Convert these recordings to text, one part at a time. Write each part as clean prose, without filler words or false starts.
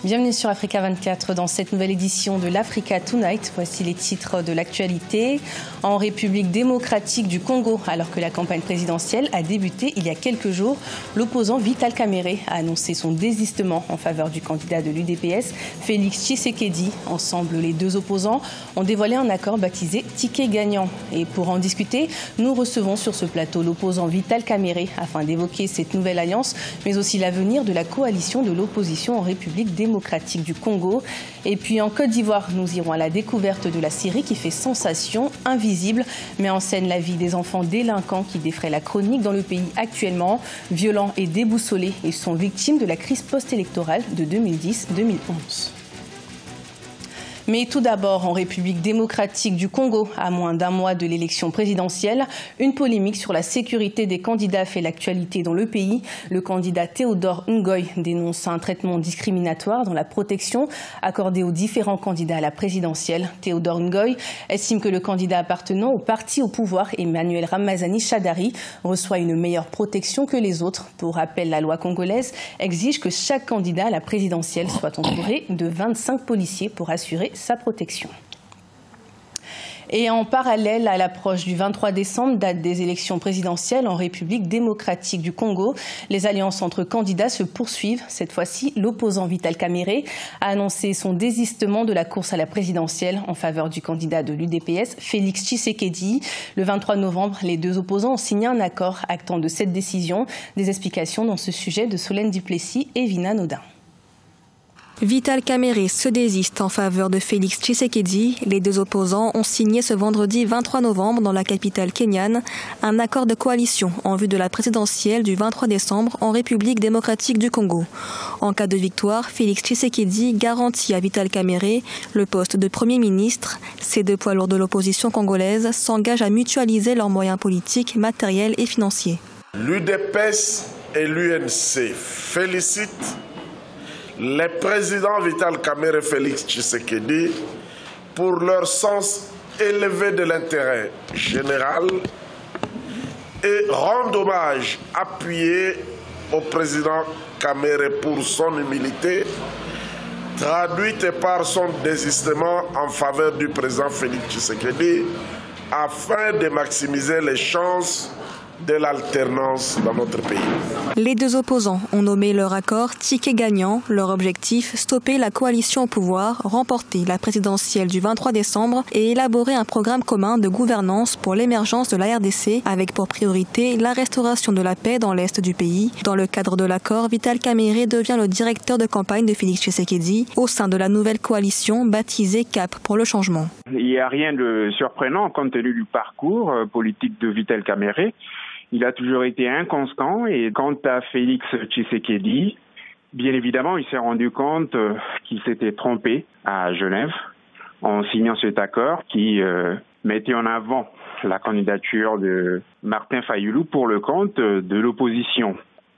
Bienvenue sur Africa 24 dans cette nouvelle édition de l'Africa Tonight. Voici les titres de l'actualité. En République démocratique du Congo, alors que la campagne présidentielle a débuté il y a quelques jours, l'opposant Vital Kamerhe a annoncé son désistement en faveur du candidat de l'UDPS, Félix Tshisekedi. Ensemble, les deux opposants ont dévoilé un accord baptisé Ticket gagnant. Et pour en discuter, nous recevons sur ce plateau l'opposant Vital Kamerhe afin d'évoquer cette nouvelle alliance, mais aussi l'avenir de la coalition de l'opposition en République démocratique du Congo. Et puis en Côte d'Ivoire, nous irons à la découverte de la série qui fait sensation, Invisible, met en scène la vie des enfants délinquants qui défraient la chronique dans le pays actuellement, violents et déboussolés, et sont victimes de la crise post-électorale de 2010-2011. Mais tout d'abord, en République démocratique du Congo, à moins d'un mois de l'élection présidentielle, une polémique sur la sécurité des candidats fait l'actualité dans le pays. Le candidat Théodore Ngoy dénonce un traitement discriminatoire dans la protection accordée aux différents candidats à la présidentielle. Théodore Ngoy estime que le candidat appartenant au parti au pouvoir, Emmanuel Ramazani Shadari, reçoit une meilleure protection que les autres. Pour rappel, la loi congolaise exige que chaque candidat à la présidentielle soit entouré de 25 policiers pour assurer sa protection. Et en parallèle à l'approche du 23 décembre, date des élections présidentielles en République démocratique du Congo, les alliances entre candidats se poursuivent. Cette fois-ci, l'opposant Vital Kamerhe a annoncé son désistement de la course à la présidentielle en faveur du candidat de l'UDPS, Félix Tshisekedi. Le 23 novembre, les deux opposants ont signé un accord actant de cette décision. Des explications dans ce sujet de Solène Duplessis et Vina Nodin. Vital Kamerhe se désiste en faveur de Félix Tshisekedi. Les deux opposants ont signé ce vendredi 23 novembre dans la capitale kenyane un accord de coalition en vue de la présidentielle du 23 décembre en République démocratique du Congo. En cas de victoire, Félix Tshisekedi garantit à Vital Kamerhe le poste de Premier ministre. Ces deux poids lourds de l'opposition congolaise s'engagent à mutualiser leurs moyens politiques, matériels et financiers. L'UDPS et l'UNC félicitent les présidents Vital Kamerhe et Félix Tshisekedi pour leur sens élevé de l'intérêt général et rendent hommage appuyé au président Kamerhe pour son humilité, traduite par son désistement en faveur du président Félix Tshisekedi afin de maximiser les chances de l'alternance dans notre pays. Les deux opposants ont nommé leur accord Ticket gagnant. Leur objectif, stopper la coalition au pouvoir, remporter la présidentielle du 23 décembre et élaborer un programme commun de gouvernance pour l'émergence de la RDC avec pour priorité la restauration de la paix dans l'est du pays. Dans le cadre de l'accord, Vital Kamerhe devient le directeur de campagne de Félix Tshisekedi au sein de la nouvelle coalition baptisée Cap pour le changement. Il n'y a rien de surprenant compte tenu du parcours politique de Vital Kamerhe. Il a toujours été inconstant et quant à Félix Tshisekedi, bien évidemment, il s'est rendu compte qu'il s'était trompé à Genève en signant cet accord qui mettait en avant la candidature de Martin Fayulu pour le compte de l'opposition.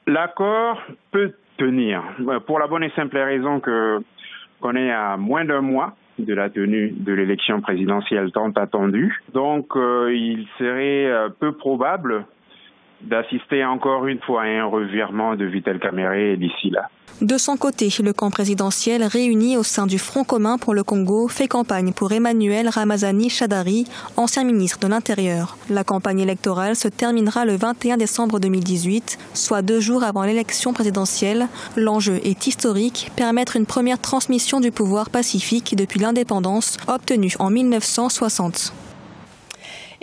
L'accord peut tenir pour la bonne et simple raison qu'on est à moins d'un mois de la tenue de l'élection présidentielle tant attendue. Donc, il serait peu probable d'assister encore une fois à un revirement de Vital Kamerhe d'ici là. De son côté, le camp présidentiel réuni au sein du Front commun pour le Congo fait campagne pour Emmanuel Ramazani Shadari, ancien ministre de l'Intérieur. La campagne électorale se terminera le 21 décembre 2018, soit 2 jours avant l'élection présidentielle. L'enjeu est historique, permettre une première transmission du pouvoir pacifique depuis l'indépendance obtenue en 1960.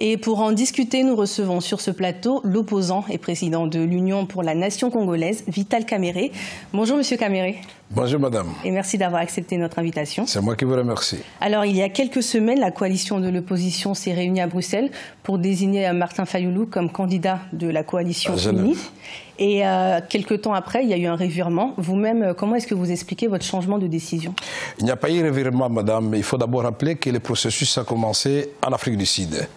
Et pour en discuter, nous recevons sur ce plateau l'opposant et président de l'Union pour la nation congolaise, Vital Kamerhe. Bonjour Monsieur Kamerhe. Bonjour Madame. Et merci d'avoir accepté notre invitation. C'est moi qui vous remercie. Alors, il y a quelques semaines, la coalition de l'opposition s'est réunie à Bruxelles pour désigner Martin Fayulu comme candidat de la coalition unie. Et quelques temps après, il y a eu un revirement. Vous-même, comment est-ce que vous expliquez votre changement de décision? Il n'y a pas eu de revirement, Madame. Il faut d'abord rappeler que le processus a commencé en Afrique du Sud.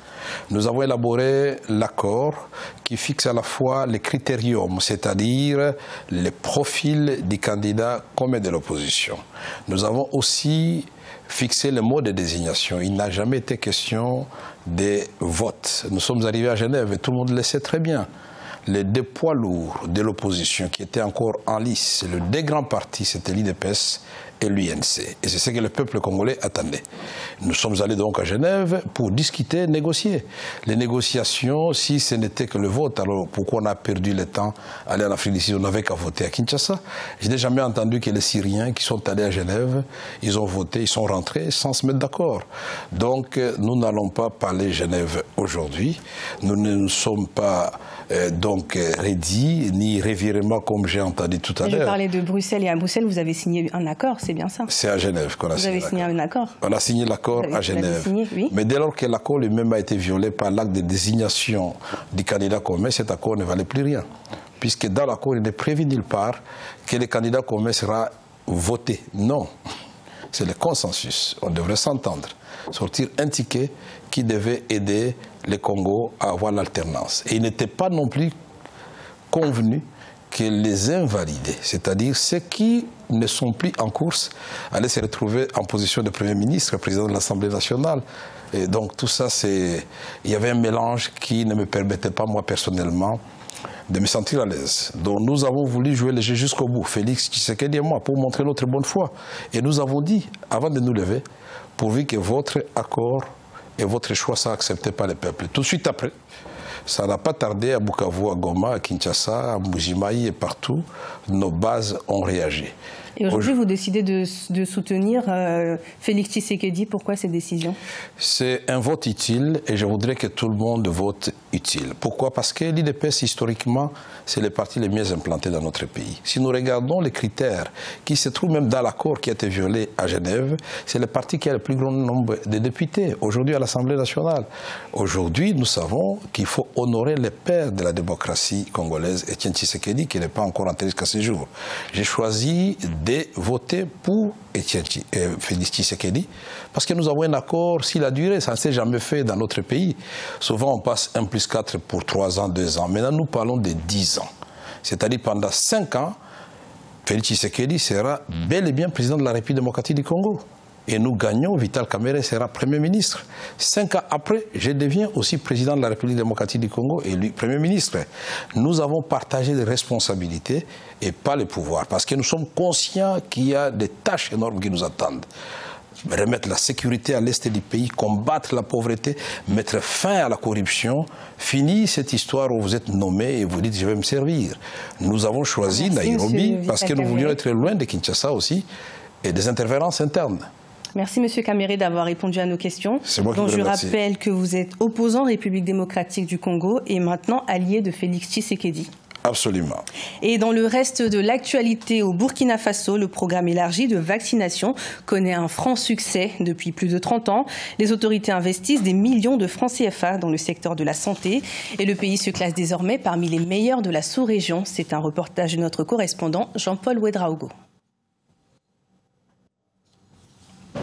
Nous avons élaboré l'accord qui fixe à la fois les critériums, c'est-à-dire les profils des candidats comme de l'opposition. Nous avons aussi fixé le mode de désignation. Il n'a jamais été question de vote. Nous sommes arrivés à Genève et tout le monde le sait très bien. les deux poids lourds de l'opposition qui étaient encore en lice, les deux grands partis, c'était l'UDPS et l'UNC. Et c'est ce que le peuple congolais attendait. Nous sommes allés donc à Genève pour discuter, négocier. Les négociations, si ce n'était que le vote, alors pourquoi on a perdu le temps à aller en Afrique du Sud? On n'avait qu'à voter à Kinshasa. Je n'ai jamais entendu que les Syriens qui sont allés à Genève, ils ont voté, ils sont rentrés sans se mettre d'accord. Donc nous n'allons pas parler Genève aujourd'hui. Nous ne nous sommes pas donc ready, ni revirement comme j'ai entendu tout à l'heure. Je parlais de Bruxelles, et à Bruxelles vous avez signé un accord, c'est bien ça? C'est à Genève qu'on a signé. Vous avez signé un accord? On a signé l'accord à Genève. Signé, oui. Mais dès lors que l'accord lui-même a été violé par l'acte de désignation du candidat commun, cet accord ne valait plus rien. Puisque dans l'accord, il n'est prévu nulle part que le candidat commun sera voté. Non. C'est le consensus. On devrait s'entendre. Sortir un ticket qui devait aider le Congo à avoir l'alternance. Et il n'était pas non plus convenu que les invalidés, c'est-à-dire ceux qui ne sont plus en course, allaient se retrouver en position de Premier ministre, président de l'Assemblée nationale. Et donc tout ça, il y avait un mélange qui ne me permettait pas, moi personnellement, de me sentir à l'aise. Donc nous avons voulu jouer le jeu jusqu'au bout, Félix Tshisekedi et moi, pour montrer notre bonne foi. Et nous avons dit, avant de nous lever, pourvu que votre accord et votre choix soient acceptés par le peuple. Tout de suite après, ça n'a pas tardé à Bukavu, à Goma, à Kinshasa, à Mbujimayi et partout, nos bases ont réagi. Et aujourd'hui, vous décidez de soutenir Félix Tshisekedi. Pourquoi cette décision? C'est un vote utile et je voudrais que tout le monde vote utile. Pourquoi? Parce que l'UDPS, historiquement, c'est le parti le mieux implanté dans notre pays. Si nous regardons les critères qui se trouvent même dans l'accord qui a été violé à Genève, c'est le parti qui a le plus grand nombre de députés aujourd'hui à l'Assemblée nationale. Aujourd'hui, nous savons qu'il faut honorer les pères de la démocratie congolaise, Etienne Tshisekedi, qui n'est pas encore entré jusqu'à ce jour. J'ai choisi de voter pour Félix Tshisekedi, parce que nous avons un accord, s'il a duré, ça ne s'est jamais fait dans notre pays. Souvent on passe 1+4 pour 3 ans, 2 ans. Maintenant nous parlons de 10 ans. C'est-à-dire pendant 5 ans, Félix Tshisekedi sera bel et bien président de la République démocratique du Congo. Et nous gagnons, Vital Kamerhe sera Premier ministre. 5 ans après, je deviens aussi président de la République démocratique du Congo et lui, Premier ministre. Nous avons partagé des responsabilités et pas le pouvoir, parce que nous sommes conscients qu'il y a des tâches énormes qui nous attendent. Remettre la sécurité à l'est du pays, combattre la pauvreté, mettre fin à la corruption. Fini cette histoire où vous êtes nommé et vous dites « je vais me servir ». Nous avons choisi Nairobi parce que nous voulions être loin de Kinshasa aussi et des interférences internes. Merci M. Kamerhe d'avoir répondu à nos questions. Donc je rappelle que vous êtes opposant République démocratique du Congo et maintenant allié de Félix Tshisekedi. Absolument. Et dans le reste de l'actualité au Burkina Faso, le programme élargi de vaccination connaît un franc succès depuis plus de 30 ans. Les autorités investissent des millions de francs CFA dans le secteur de la santé et le pays se classe désormais parmi les meilleurs de la sous-région. C'est un reportage de notre correspondant Jean-Paul Ouedraogo.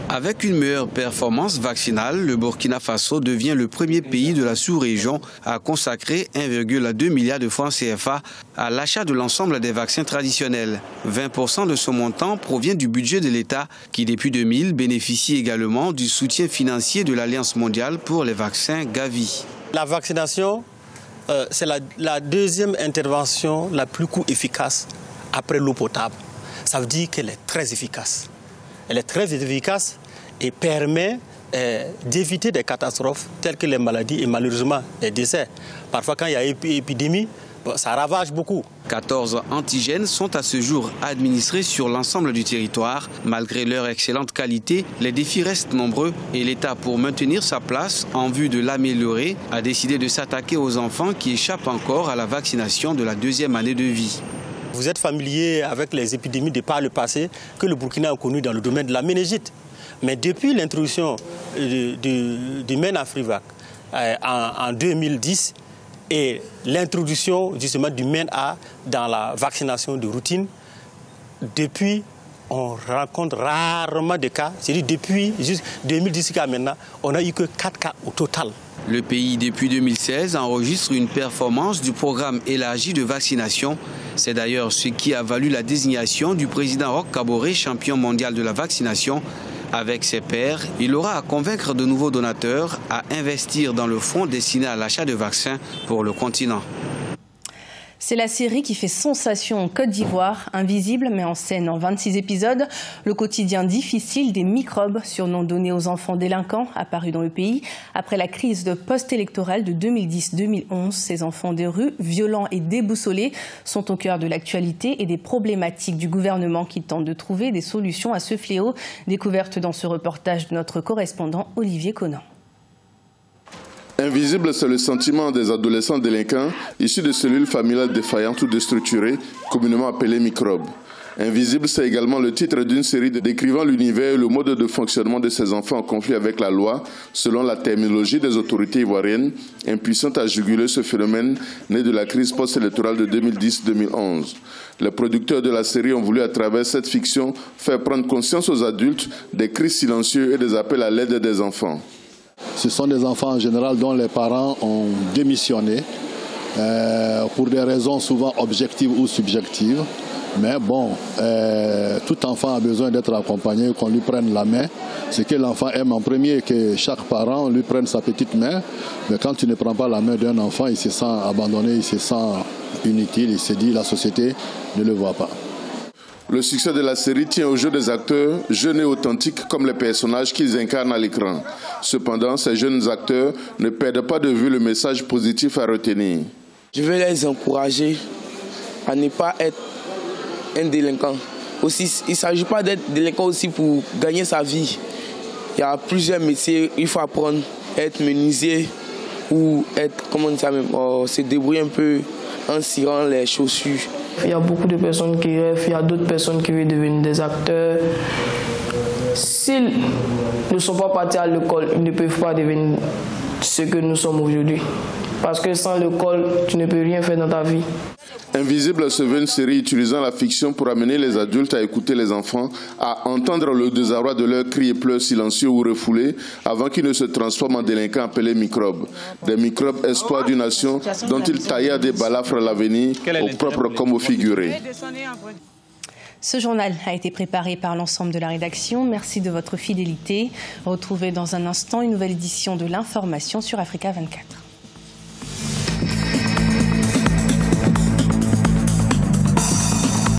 Avec une meilleure performance vaccinale, le Burkina Faso devient le premier pays de la sous-région à consacrer 1,2 milliard de francs CFA à l'achat de l'ensemble des vaccins traditionnels. 20% de ce montant provient du budget de l'État qui, depuis 2000, bénéficie également du soutien financier de l'Alliance mondiale pour les vaccins Gavi. La vaccination, c'est la deuxième intervention la plus coût-efficace après l'eau potable. Ça veut dire qu'elle est très efficace. Elle est très efficace et permet d'éviter des catastrophes telles que les maladies et malheureusement les décès. Parfois, quand il y a épidémie, ça ravage beaucoup. 14 antigènes sont à ce jour administrés sur l'ensemble du territoire. Malgré leur excellente qualité, les défis restent nombreux et l'État, pour maintenir sa place en vue de l'améliorer, a décidé de s'attaquer aux enfants qui échappent encore à la vaccination de la deuxième année de vie. Vous êtes familier avec les épidémies de par le passé que le Burkina a connues dans le domaine de la méningite. Mais depuis l'introduction du MEN-Afrivac en 2010 et l'introduction justement du MEN-A dans la vaccination de routine, depuis on rencontre rarement de cas. C'est-à-dire depuis 2010 jusqu'à maintenant, on n'a eu que 4 cas au total. Le pays, depuis 2016, enregistre une performance du programme élargi de vaccination. C'est d'ailleurs ce qui a valu la désignation du président Roch Kaboré, champion mondial de la vaccination. Avec ses pairs, il aura à convaincre de nouveaux donateurs à investir dans le fonds destiné à l'achat de vaccins pour le continent. C'est la série qui fait sensation en Côte d'Ivoire. Invisible, met en scène en 26 épisodes le quotidien difficile des microbes, surnom donné aux enfants délinquants apparus dans le pays. Après la crise post-électorale de 2010-2011, ces enfants des rues, violents et déboussolés, sont au cœur de l'actualité et des problématiques du gouvernement qui tente de trouver des solutions à ce fléau. Découverte dans ce reportage de notre correspondant Olivier Conan. Invisible, c'est le sentiment des adolescents délinquants issus de cellules familiales défaillantes ou déstructurées, communément appelées microbes. Invisible, c'est également le titre d'une série décrivant l'univers et le mode de fonctionnement de ces enfants en conflit avec la loi, selon la terminologie des autorités ivoiriennes, impuissantes à juguler ce phénomène né de la crise post-électorale de 2010-2011. Les producteurs de la série ont voulu, à travers cette fiction, faire prendre conscience aux adultes des cris silencieux et des appels à l'aide des enfants. Ce sont des enfants en général dont les parents ont démissionné pour des raisons souvent objectives ou subjectives. Mais bon, tout enfant a besoin d'être accompagné, qu'on lui prenne la main. Ce que l'enfant aime en premier, que chaque parent lui prenne sa petite main. Mais quand tu ne prends pas la main d'un enfant, il se sent abandonné, il se sent inutile, il se dit la société ne le voit pas. Le succès de la série tient au jeu des acteurs, jeunes et authentiques comme les personnages qu'ils incarnent à l'écran. Cependant, ces jeunes acteurs ne perdent pas de vue le message positif à retenir. Je veux les encourager à ne pas être un délinquant. Aussi, il ne s'agit pas d'être délinquant aussi pour gagner sa vie. Il y a plusieurs métiers, il faut apprendre à être menuisier ou être, se débrouiller un peu en cirant les chaussures. Il y a beaucoup de personnes qui rêvent, il y a d'autres personnes qui veulent devenir des acteurs. S'ils ne sont pas partis à l'école, ils ne peuvent pas devenir ce que nous sommes aujourd'hui. Parce que sans l'école, tu ne peux rien faire dans ta vie. Invisible se veut une série utilisant la fiction pour amener les adultes à écouter les enfants, à entendre le désarroi de leurs cris et pleurs silencieux ou refoulés avant qu'ils ne se transforment en délinquants appelés microbes. Des microbes espoirs d'une nation dont ils taillaient des balafres à l'avenir, au propre comme au figuré. Ce journal a été préparé par l'ensemble de la rédaction. Merci de votre fidélité. Retrouvez dans un instant une nouvelle édition de l'information sur Africa 24.